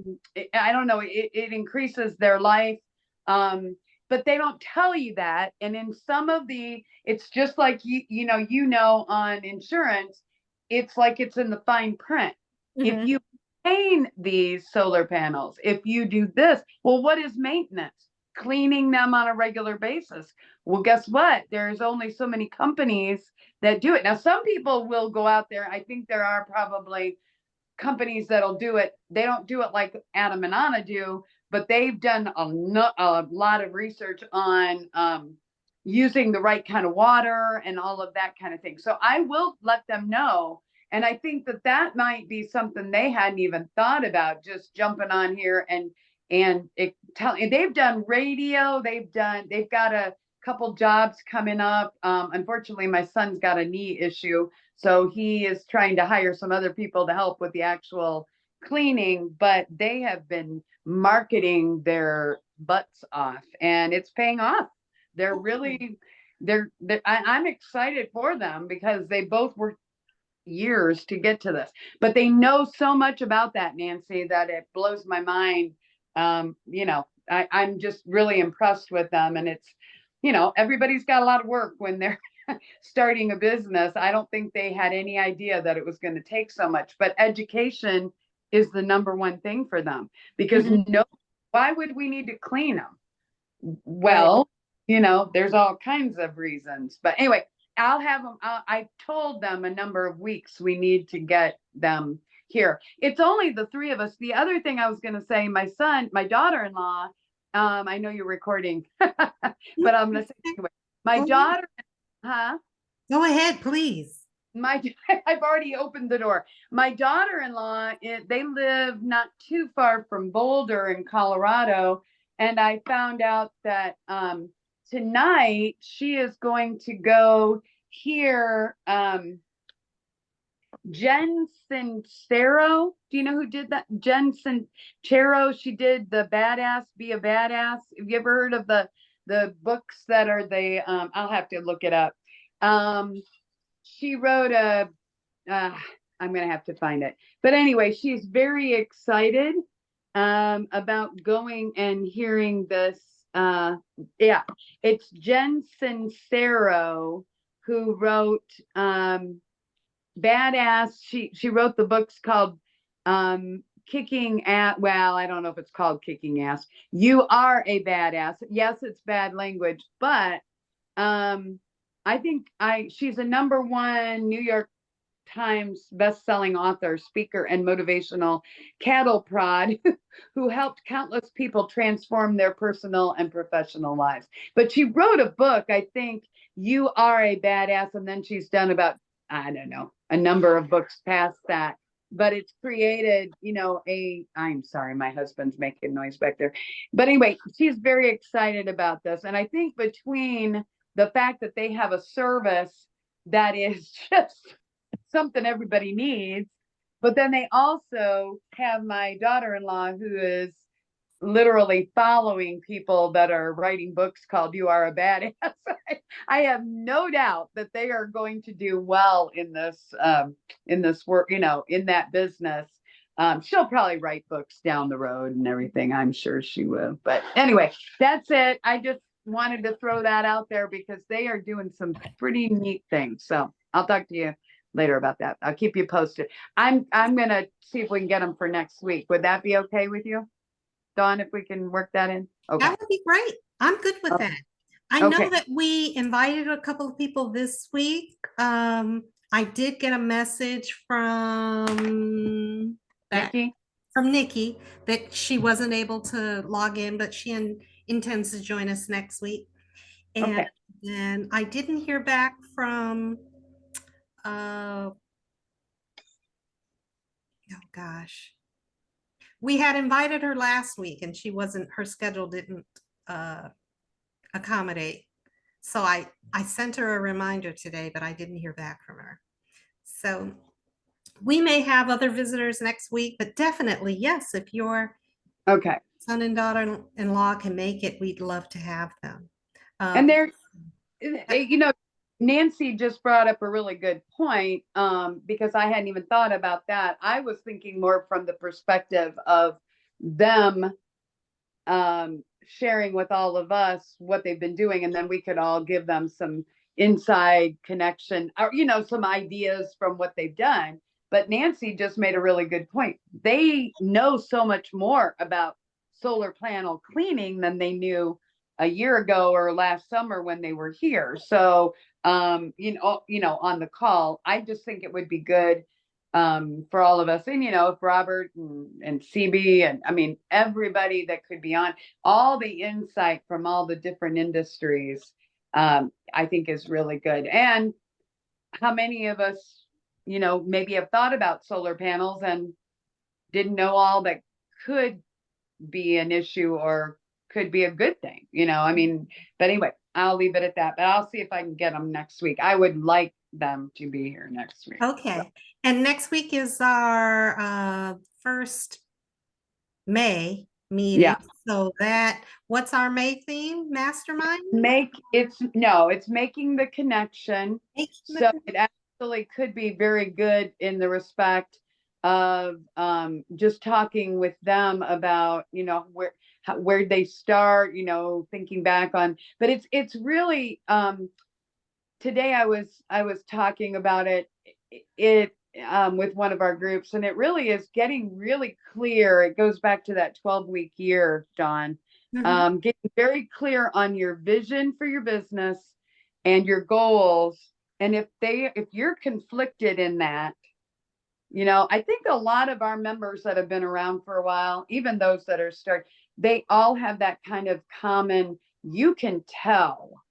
don't know, it increases their life. But they don't tell you that. And in some of it's just like, on insurance, it's like it's in the fine print. If you paint these solar panels, if you do this, well, what is maintenance? Cleaning them on a regular basis. Well, guess what? There's only so many companies that do it. Now, some people will go out there. I think there are probably companies that'll do it. They don't do it like Adam and Anna do, but they've done a lot of research on using the right kind of water and all of that kind of thing. So I will let them know. And I think that might be something they hadn't even thought about, just jumping on here and they've done radio. They've got a couple jobs coming up. Unfortunately, my son's got a knee issue, so he is trying to hire some other people to help with the actual cleaning, but they have been marketing their butts off, and it's paying off. They're really, I'm excited for them, because they both worked years to get to this, but they know so much about that, Nancy, that it blows my mind. I'm just really impressed with them, and it's, everybody's got a lot of work when they're starting a business. I don't think they had any idea that it was going to take so much, but education is the number one thing for them, because why would we need to clean them? Well, there's all kinds of reasons, but anyway, I'll have them. I told them a number of weeks we need to get them here. It's only the three of us. The other thing I was going to say, my daughter-in-law, I know you're recording, but I'm going to say anyway, my daughter, Go ahead, please. I've already opened the door. My daughter-in-law, they live not too far from Boulder in Colorado. And I found out that tonight she is going to go hear Jen Sincero. Do you know who did that? Jen Sincero. She did the Badass, Be a Badass. Have you ever heard of the books that are I'll have to look it up. She wrote I'm going to have to find it. But anyway, she's very excited about going and hearing this. It's Jen Sincero who wrote Badass. She wrote the books called Kicking Ass. Well, I don't know if it's called Kicking Ass. You Are a Badass. Yes, it's bad language, but I think she's a #1 New York Times best-selling author, speaker, and motivational cattle prod who helped countless people transform their personal and professional lives. But she wrote a book, I think, You Are a Badass, and then she's done about, I don't know, a number of books past that. But it's created, I'm sorry, my husband's making noise back there. But anyway, she's very excited about this. And I think between the fact that they have a service that is just something everybody needs, but then they also have my daughter-in-law who is literally following people that are writing books called You Are a Badass. I have no doubt that they are going to do well in this work, in that business. She'll probably write books down the road and everything. I'm sure she will. But anyway, that's it. I just wanted to throw that out there because they are doing some pretty neat things. So I'll talk to you later about that. I'll keep you posted. I'm gonna see if we can get them for next week. Would that be okay with you, Dawn, if we can work that in? Okay. That would be great. I'm good with Okay. that. I know Okay. that we invited a couple of people this week. I did get a message from Nikki? Nikki that she wasn't able to log in, but she intends to join us next week. And Okay. then I didn't hear back from oh gosh. We had invited her last week and her schedule didn't accommodate. So I sent her a reminder today, but I didn't hear back from her. So we may have other visitors next week, but definitely, yes, if your Okay. son and daughter-in-law can make it, we'd love to have them. And there, Nancy just brought up a really good point, because I hadn't even thought about that. I was thinking more from the perspective of them sharing with all of us what they've been doing, and then we could all give them some inside connection or, some ideas from what they've done. But Nancy just made a really good point. They know so much more about solar panel cleaning than they knew a year ago or last summer when they were here. So, on the call, I just think it would be good for all of us. And, if Robert and CB and I mean, everybody that could be on, all the insight from all the different industries, I think is really good. And how many of us, maybe have thought about solar panels and didn't know all that could be an issue or could be a good thing, but anyway, I'll leave it at that, but I'll see if I can get them next week. I would like them to be here next week. Okay. So. And next week is our first May meeting. Yeah. So what's our May theme? Mastermind? It's making the connection. So it actually could be very good in the respect of just talking with them about, where they start, thinking back on, but it's really, today I was talking about it with one of our groups, and it really is getting really clear. It goes back to that 12-week year, Dawn. Getting very clear on your vision for your business and your goals. And if you're conflicted in that, I think a lot of our members that have been around for a while, even those that are they all have that kind of common, you can tell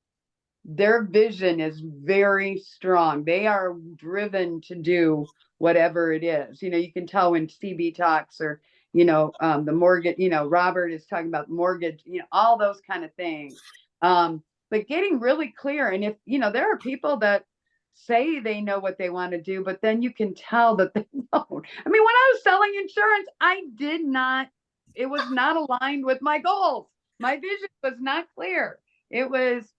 their vision is very strong. They are driven to do whatever it is. You can tell when CB talks or, the mortgage, Robert is talking about mortgage, all those kind of things. But getting really clear. And if, there are people that say they know what they want to do, but then you can tell that they don't. I mean, when I was selling insurance, it was not aligned with my goals. My vision was not clear. It was,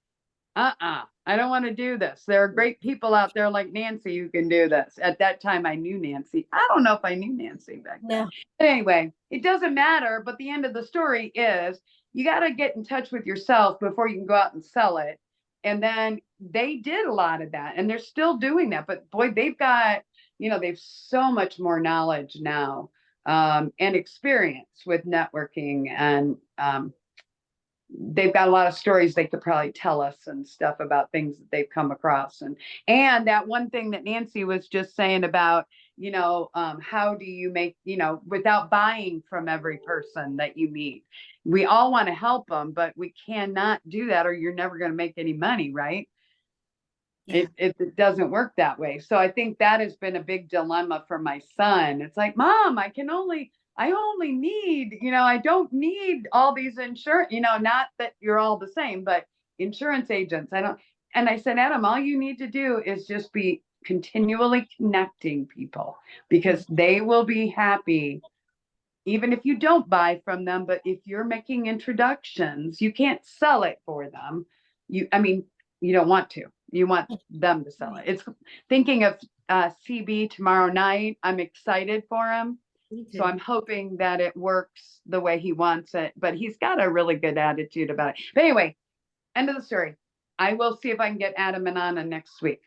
I don't want to do this. There are great people out there like Nancy who can do this. At that time, I knew Nancy. I don't know if I knew Nancy back then. No. But anyway, it doesn't matter. But the end of the story is you got to get in touch with yourself before you can go out and sell it. And then they did a lot of that, and they're still doing that. But boy, they've got, they've so much more knowledge now, and experience with networking, and they've got a lot of stories they could probably tell us and stuff about things that they've come across. And that one thing that Nancy was just saying about, how do you make, without buying from every person that you meet. We all want to help them, but we cannot do that or you're never going to make any money, right? Yeah. It doesn't work that way. So I think that has been a big dilemma for my son. It's like, Mom, I only need, I don't need all these insurance, not that you're all the same, but insurance agents. And I said, Adam, all you need to do is just be continually connecting people because they will be happy, even if you don't buy from them, but if you're making introductions, you can't sell it for them. I mean, you don't want to. You want them to sell it. It's thinking of CB tomorrow night. I'm excited for him. Me So too. I'm hoping that it works the way he wants it, but he's got a really good attitude about it. But anyway, end of the story. I will see if I can get Adam and Anna next week.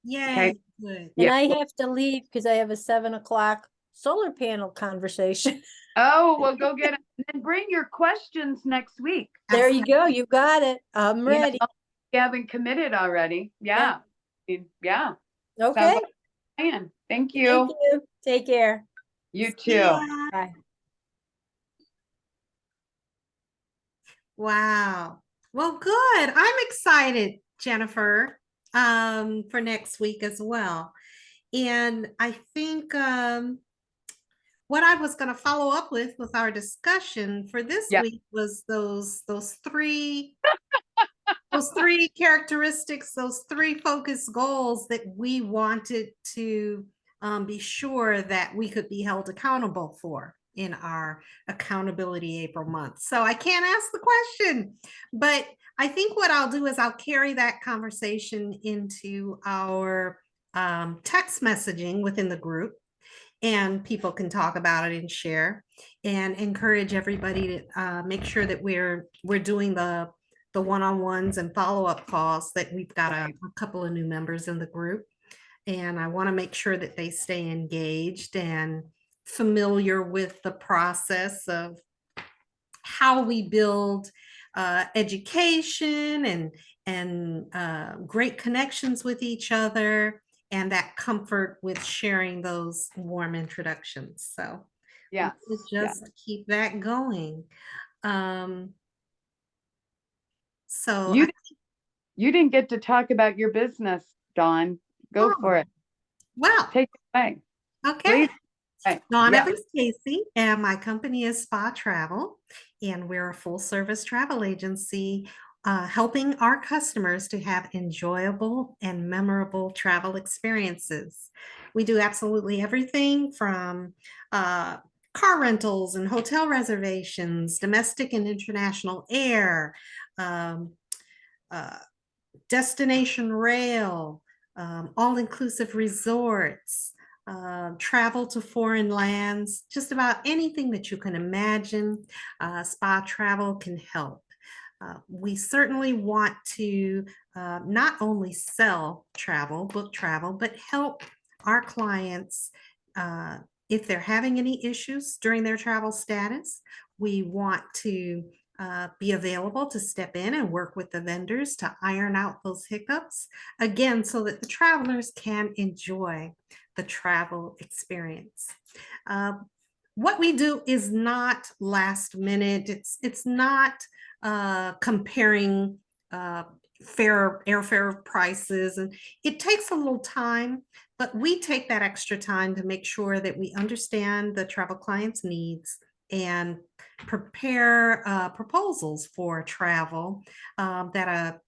Yay, good. And Yeah. I have to leave because I have a 7 o'clock solar panel conversation. Oh, well, go get it. And then bring your questions next week. There you go. You got it. I'm You know, ready. you haven't committed already. Yeah. Yeah. Okay. Sounds like a plan. Thank you. Thank you. Take care. You See too. ya. Bye. Wow. Well, good. I'm excited, Jennifer, for next week as well. And I think what I was going to follow up with our discussion for this Yeah. week was those three those three characteristics, those three focus goals that we wanted to be sure that we could be held accountable for in our accountability April month. So I can't ask the question, but I think what I'll do is I'll carry that conversation into our text messaging within the group, and people can talk about it and share, and encourage everybody to make sure that we're doing the one-on-ones and follow-up calls. That we've got a couple of new members in the group, and I want to make sure that they stay engaged and familiar with the process of how we build education and great connections with each other, and that comfort with sharing those warm introductions. So Yeah. just keep that going. So You didn't get to talk about your business, Dawn. Go for it. Wow. Take it away. Okay. Please. Hey, Dawn yeah. Evans Casey, and my company is Spa Travel, and we're a full service travel agency helping our customers to have enjoyable and memorable travel experiences. We do absolutely everything from car rentals and hotel reservations, domestic and international air, destination rail, all-inclusive resorts, travel to foreign lands, just about anything that you can imagine. Spa Travel can help. We certainly want to not only sell travel, book travel, but help our clients if they're having any issues during their travel status. We want to be available to step in and work with the vendors to iron out those hiccups, again, so that the travelers can enjoy the travel experience. What we do is not last minute. It's not comparing airfare prices, and it takes a little time, but we take that extra time to make sure that we understand the travel client's needs and prepare proposals for travel that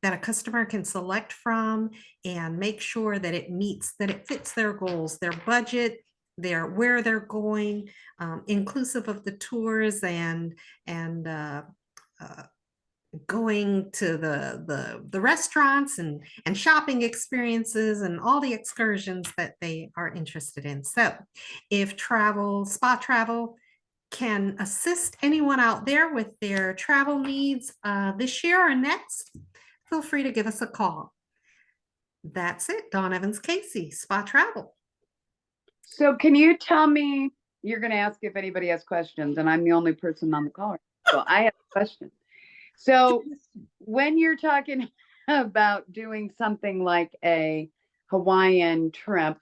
a customer can select from, and make sure that it fits their goals, their budget, where they're going, inclusive of the tours and going to the restaurants and shopping experiences and all the excursions that they are interested in. So if Spa Travel can assist anyone out there with their travel needs this year or next, feel free to give us a call. That's it. Dawn Evans Casey, Spa Travel. So can you tell me, you're going to ask if anybody has questions, and I'm the only person on the call. So I have a question. So when you're talking about doing something like a Hawaiian trip,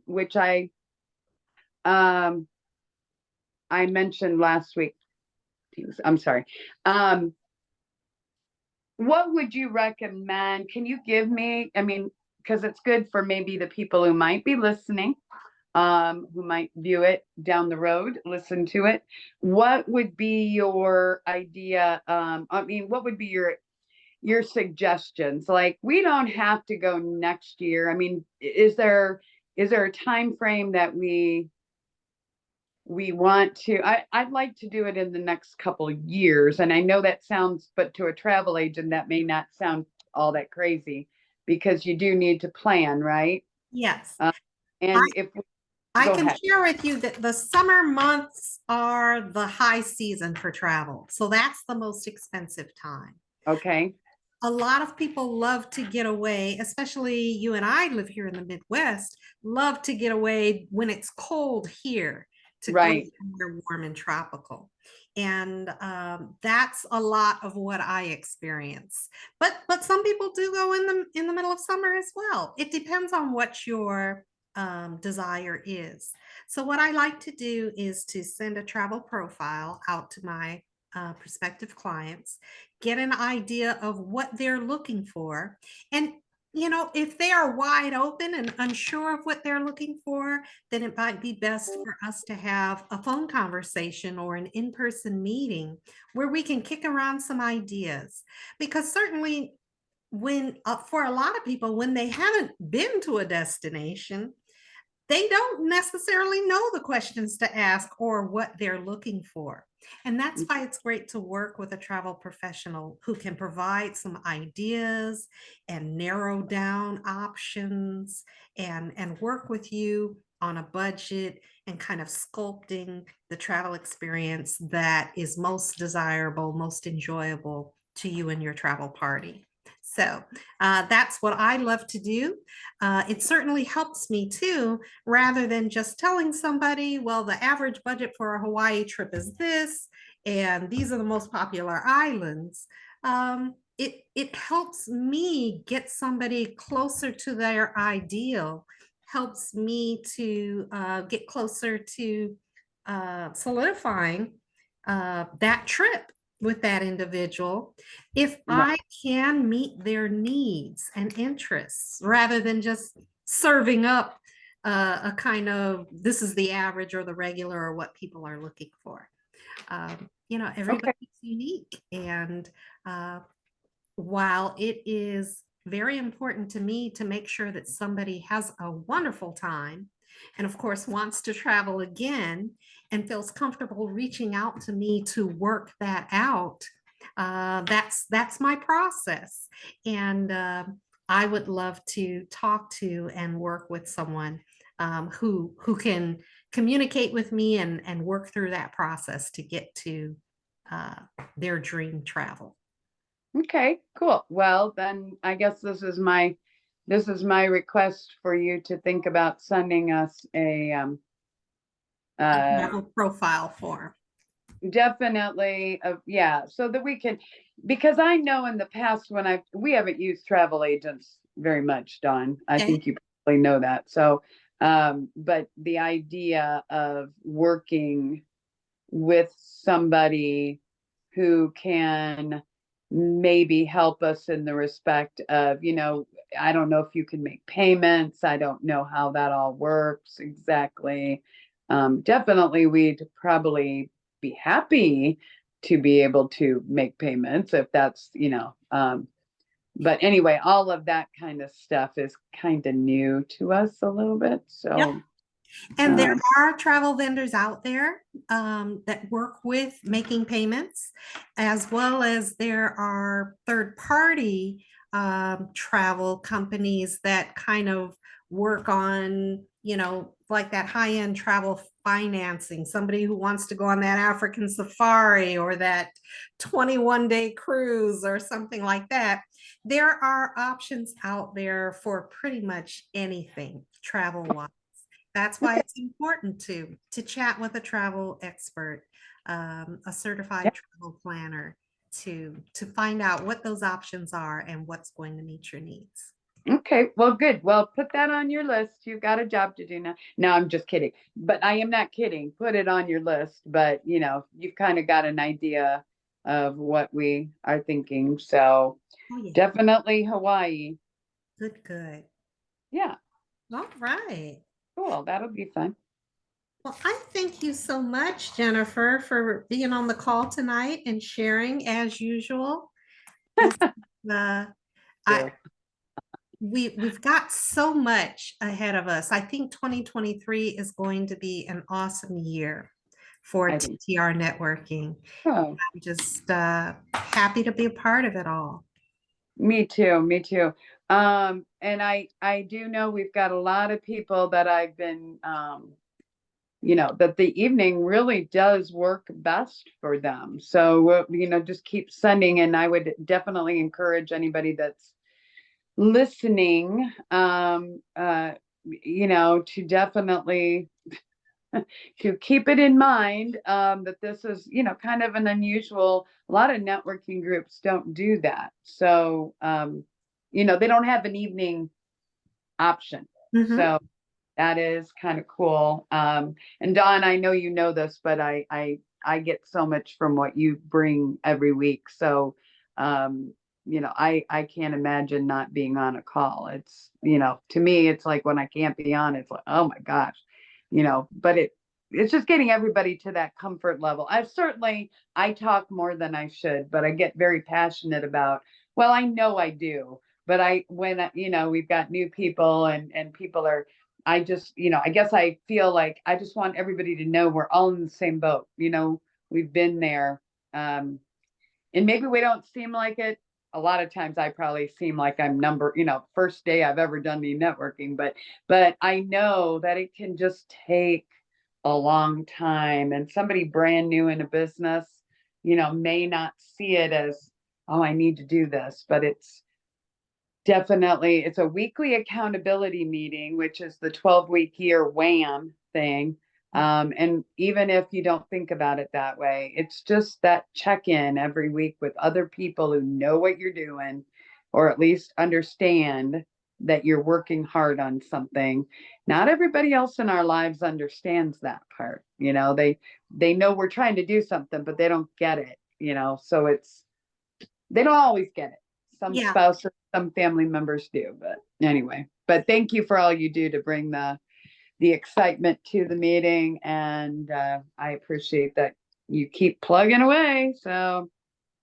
which I mentioned last week, I'm sorry. What would you recommend? Can you give me, I mean, because it's good for maybe the people who might be listening, who might view it down the road, listen to it. What would be your idea? I mean, what would be your suggestions? Like, we don't have to go next year. I mean, is there a time frame that we we want to, I'd like to do it in the next couple of years. And I know that sounds, but to a travel agent, that may not sound all that crazy because you do need to plan, right? Yes. And if, I go can ahead. share with you that the summer months are the high season for travel. So that's the most expensive time. Okay, A lot of people love to get away, especially you and I live here in the Midwest, love to get away when it's cold here to go right. somewhere warm and tropical. And that's a lot of what I experience. But some people do go in the middle of summer as well. It depends on what your desire is. So what I like to do is to send a travel profile out to my prospective clients, get an idea of what they're looking for. And, you know, if they are wide open and unsure of what they're looking for, then it might be best for us to have a phone conversation or an in-person meeting where we can kick around some ideas. Because certainly when, for a lot of people, when they haven't been to a destination, they don't necessarily know the questions to ask or what they're looking for. And that's why it's great to work with a travel professional who can provide some ideas and narrow down options and work with you on a budget and kind of sculpting the travel experience that is most desirable, most enjoyable to you and your travel party. So that's what I love to do. It certainly helps me too, rather than just telling somebody, well, the average budget for a Hawaii trip is this, and these are the most popular islands. It helps me get somebody closer to their ideal, helps me to get closer to solidifying that trip with that individual if Right. I can meet their needs and interests rather than just serving up a kind of this is the average or the regular or what people are looking for. You know, everybody's unique. And while it is very important to me to make sure that somebody has a wonderful time and of course wants to travel again and feels comfortable reaching out to me to work that out, that's my process. And I would love to talk to and work with someone who can communicate with me and work through that process to get to their dream travel. Okay, cool. Well, then I guess this is my request for you to think about sending us a Travel profile form. definitely yeah, so that we can, because I know in the past when we haven't used travel agents very much, Dawn. I Okay. think you probably know that. So but the idea of working with somebody who can maybe help us in the respect of, you know, I don't know if you can make payments. I don't know how that all works exactly. Definitely, we'd probably be happy to be able to make payments if that's, you know, but anyway, all of that kind of stuff is kind of new to us a little bit. So. Yep. And there Um, are travel vendors out there that work with making payments, as well as there are third-party travel companies that kind of work on, you know, like that high-end travel financing, somebody who wants to go on that African safari or that 21-day cruise or something like that. There are options out there for pretty much anything travel-wise. That's why it's important to chat with a travel expert, a certified travel planner, to find out what those options are and what's going to meet your needs. Okay, well, good. Well, put that on your list. You've got a job to do now. No, I'm just kidding. But I am not kidding. Put it on your list. But, you know, you've kind of got an idea of what we are thinking. So Oh, yeah. definitely Hawaii. Good, good. Yeah, All right. cool. That'll be fun. Well, I thank you so much, Jennifer, for being on the call tonight and sharing as usual. This, I, we've got so much ahead of us. I think 2023 is going to be an awesome year. for I think. TTR networking. Oh, I'm just happy to be a part of it all. me too, me too. And I do know we've got a lot of people that I've been, that the evening really does work best for them. So, just keep sending, and I would definitely encourage anybody that's listening, to definitely to keep it in mind, that this is, kind of an unusual, a lot of networking groups don't do that. So, they don't have an evening option. Mhm. So that is kind of cool. And Dawn, I know you know this, but I get so much from what you bring every week. So, I can't imagine not being on a call. It's, to me, it's like when I can't be on, it's like, oh my gosh, but it's just getting everybody to that comfort level. I talk more than I should, but I get very passionate about, well, I know I do, but when we've got new people and people are, I just, I guess I feel like I just want everybody to know we're all in the same boat. We've been there. And maybe we don't seem like it. A lot of times I probably seem like I'm first day I've ever done the networking, but I know that it can just take a long time, and somebody brand new in a business, may not see it as, oh, I need to do this, but it's a weekly accountability meeting, which is the 12-week year wham thing. And even if you don't think about it that way, it's just that check-in every week with other people who know what you're doing, or at least understand that you're working hard on something. Not everybody else in our lives understands that part. They know we're trying to do something, but they don't get it, so they don't always get it. Some Yeah. spouses, some family members do, but anyway. But thank you for all you do to bring the excitement to the meeting, and I appreciate that you keep plugging away. So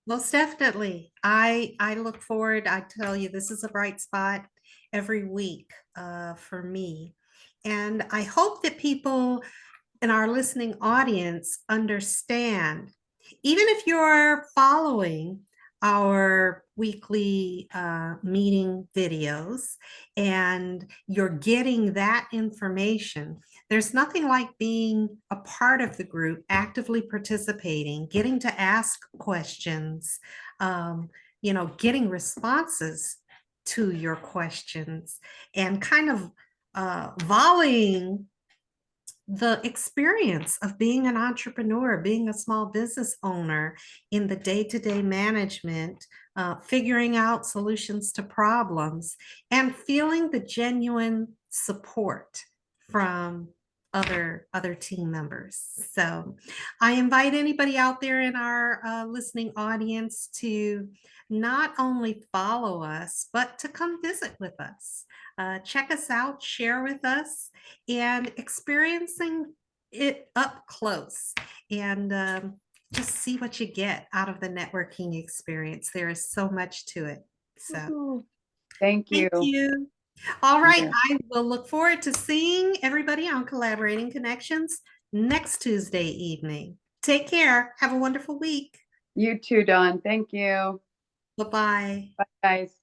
Most definitely. I look forward. I tell you, this is a bright spot every week for me. And I hope that people in our listening audience understand, even if you're following our weekly meeting videos and you're getting that information, there's nothing like being a part of the group, actively participating, getting to ask questions, getting responses to your questions, and kind of volleying the experience of being an entrepreneur, being a small business owner in the day-to-day management, figuring out solutions to problems, and feeling the genuine support from other team members. So I invite anybody out there in our listening audience to not only follow us, but to come visit with us. Check us out, share with us, and experiencing it up close, and just see what you get out of the networking experience. There is so much to it. So thank you. thank you. All right, Yeah. I will look forward to seeing everybody on Collaborating Connections next Tuesday evening. Take care. Have a wonderful week. You too, Dawn. Thank you. Bye-bye. Bye, guys.